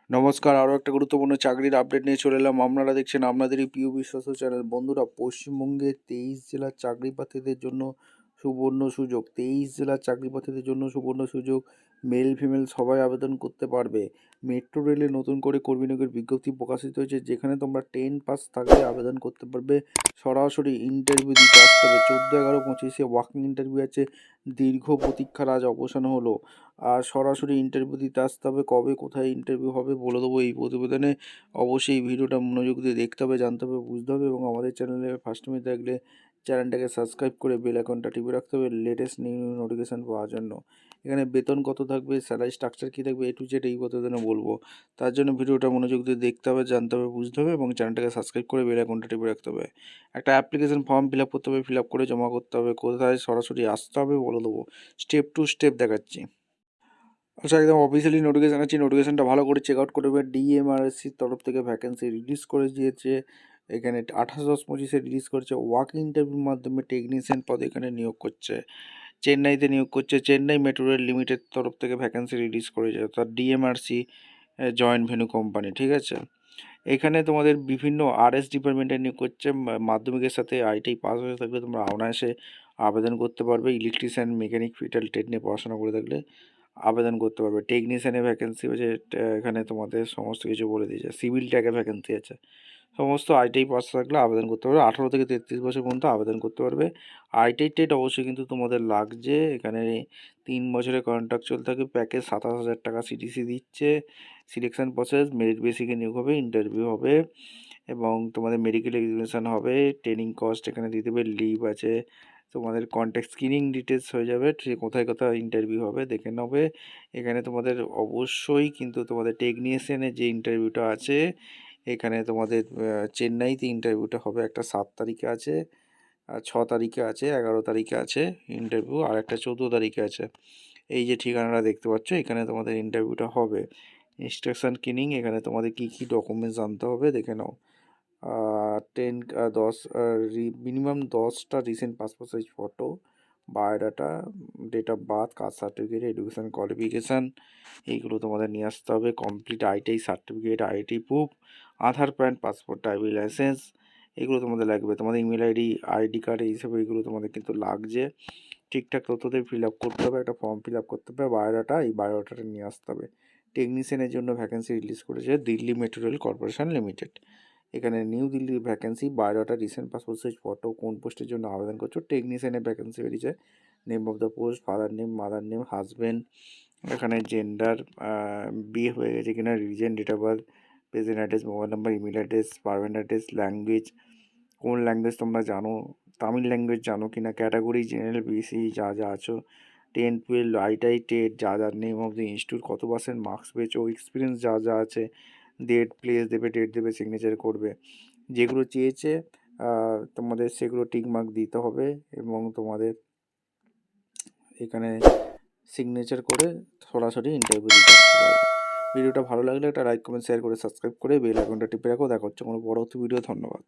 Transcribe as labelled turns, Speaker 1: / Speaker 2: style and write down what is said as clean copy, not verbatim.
Speaker 1: নমস্কার, আরও একটা গুরুত্বপূর্ণ চাকরির আপডেট নিয়ে চলে এলাম। আপনারা দেখছেন আপনাদেরই প্রিয় বিশ্বস্ত চ্যানেল। বন্ধুরা, পশ্চিমবঙ্গে 23 জেলার চাকরি প্রার্থীদের জন্য সুবর্ণ সুযোগ। 23 জেলার চাকরি প্রার্থীদের জন্য সুবর্ণ সুযোগ। মেল ফিমেল সবাই আবেদন করতে পারবে। মেট্রো রেলে নতুন করে কর্মী নিয়োগের বিজ্ঞপ্তি প্রকাশিত হয়েছে, যেখানে তোমরা 10 পাস থাকলে আবেদন করতে পারবে। সরাসরি ইন্টারভিউ দিতে আসতে হবে। 14/11/25 ওয়াকিং ইন্টারভিউ আছে। দীর্ঘ প্রতীক্ষার আজ অবসান হলো। আর সরাসরি ইন্টারভিউ দিতে আসতে হবে। কবে কোথায় ইন্টারভিউ হবে বলে দেবো এই প্রতিবেদনে। অবশ্যই ভিডিওটা মনোযোগ দিয়ে দেখতে হবে, জানতে হবে, বুঝতে হবে এবং আমাদের চ্যানেলে ফার্স্ট টাইম থাকলে চ্যানেলটাকে সাবস্ক্রাইব করে বেল আইকনটা টিপে রাখতে হবে লেটেস্ট নিউ নোটিফিকেশান পাওয়ার জন্য। এখানে বেতন কত থাকবে, স্যালারি স্ট্রাকচার কী থাকবে, A to Z এই প্রতিবেদনে বলবো। তার জন্য ভিডিওটা মনোযোগ দিয়ে দেখতে হবে, জানতে হবে, বুঝতে হবে এবং চ্যানেলটাকে সাবস্ক্রাইব করে বেল আইকনটা টিপে রাখতে হবে। একটা অ্যাপ্লিকেশন ফর্ম ফিল আপ করতে হবে, ফিল আপ করে জমা করতে হবে। কোথায় সরাসরি আসতে হবে বলে দেবো, স্টেপ টু স্টেপ দেখাচ্ছি। আচ্ছা, একদম অফিসিয়ালি নোটিফিকেশান আছে। নোটিফিকেশানটা ভালো করে চেক আউট করবে। DMRSCর তরফ থেকে ভ্যাকেন্সি রিলিজ করে দিয়েছে। এখানে 28/10/25 রিলিজ করেছে। ওয়াক ইন্টারভিউর মাধ্যমে টেকনিশিয়ান পদে এখানে নিয়োগ করছে। চেন্নাইতে নিয়োগ করছে। চেন্নাই মেট্রো রেল লিমিটেড তরফ থেকে ভ্যাকেন্সি রিলিজ করেছে, অর্থাৎ DMRC জয়েন্ট ভেন্যু কোম্পানি, ঠিক আছে। এখানে তোমাদের বিভিন্ন RS ডিপার্টমেন্টে নিয়োগ করছে। মাধ্যমিকের সাথে ITI পাস হয়ে থাকলে তোমরা অনায়াসে আবেদন করতে পারবে। ইলেকট্রিশিয়ান, মেকানিক, ফিটার, ট্রেড নিয়ে পড়াশোনা করে থাকলে আবেদন করতে পারবে। টেকনিশিয়ানের ভ্যাকেন্সি হচ্ছে, এখানে তোমাদের সমস্ত কিছু বলে দিয়েছে। সিভিল ট্যাগের ভ্যাকেন্সি আছে। সমস্ত ITI পাস থাকলে আবেদন করতে পারবে। 18 থেকে 33 বছর পর্যন্ত আবেদন করতে পারবে। ITI টেট অবশ্যই কিন্তু তোমাদের লাগছে। এখানে 3 বছরের কন্ট্রাকচুয়াল থাকে। প্যাকেজ 27,000 টাকা CTC দিচ্ছে। সিলেকশন প্রসেস মেরিট বেসিকে নিয়োগ হবে, ইন্টারভিউ হবে এবং তোমাদের মেডিকেল এক্সামিনেশান হবে। ট্রেনিং কস্ট এখানে দিয়ে দেবে। লিভ আছে। তোমাদের কন্ট্যাক্ট স্ক্রিনিং ডিটেলস হয়ে যাবে, ঠিক কোথায় কোথায় ইন্টারভিউ হবে দেখে নেবে। এখানে তোমাদের অবশ্যই কিন্তু তোমাদের টেকনিশিয়ানের যে ইন্টারভিউটা আছে, এখানে তোমাদের চেন্নাইতে ইন্টারভিউটা হবে। একটা 7 তারিখে আছে, 6 তারিখে আছে, 11 তারিখে আছে ইন্টারভিউ, আর একটা 14 তারিখে আছে। এই যে ঠিকানাটা দেখতে পাচ্ছ, এখানে তোমাদের ইন্টারভিউটা হবে। ইনস্ট্রাকশান কিনিং, এখানে তোমাদের কী কী ডকুমেন্টস আনতে হবে দেখে নাও। 10 মিনিমাম 10টা recent passport size photo, biodata, date of birth, caste certificate, education qualification, এইগুলো তোমাদের নিয়ে আসতে হবে। Complete ITI certificate, ITI proof, Aadhaar, PAN, passport, driving licence, এগুলো তোমাদের লাগবে। তোমাদের ইমেল ID কার্ড এইসব এইগুলো তোমাদের কিন্তু লাগছে। ঠিকঠাক তথ্যদের ফিল আপ করতে হবে। একটা ফর্ম ফিল আপ করতে হবে। বায়োডাটা, এই বায়োডাটাটা নিয়ে আসতে হবে। টেকনিশিয়ানের জন্য ভ্যাকেন্সি রিলিজ করেছে Delhi metro rail corporation limited. এখানে নিউ দিল্লির vacancy, biodata, recent passport size photo, কোন পোস্টের জন্য আবেদন করছো। টেকনিশিয়ানের ভ্যাকেন্সি বেরিয়েছে। Name of the post, father name, mother name, husband, এখানে জেন্ডার, বিয়ে হয়ে গেছে কিনা, religion, date of birth, present address, mobile number, email address, permanent address, language, কোন ল্যাঙ্গুয়েজ তোমরা জানো, তামিল ল্যাঙ্গুয়েজ জানো কিনা, ক্যাটাগরি, জেনারেল, BC যা যা আছো, 10, 12, ITI টেট যা যা, নেম অফ দ্য ইনস্টিটিউট, কত পার্সেন্ট মার্কস পেয়েছো, এক্সপিরিয়েন্স যা যা আছে, ডেট, প্লেস দেবে, ডেট দেবে, সিগনেচার করবে। যেগুলো চেয়েছে তোমাদের সেগুলো টিক মার্ক দিতে হবে এবং তোমাদের এখানে সিগনেচার করে সরাসরি ইন্টারভিউ দিতে আসতে পারবে। ভিডিওটা ভালো লাগলে একটা লাইক, কমেন্ট, শেয়ার করে সাবস্ক্রাইব করে বেল আইকনটা টিপে রাখো। দেখা হচ্ছে কোনো পরবর্তী ভিডিও। ধন্যবাদ।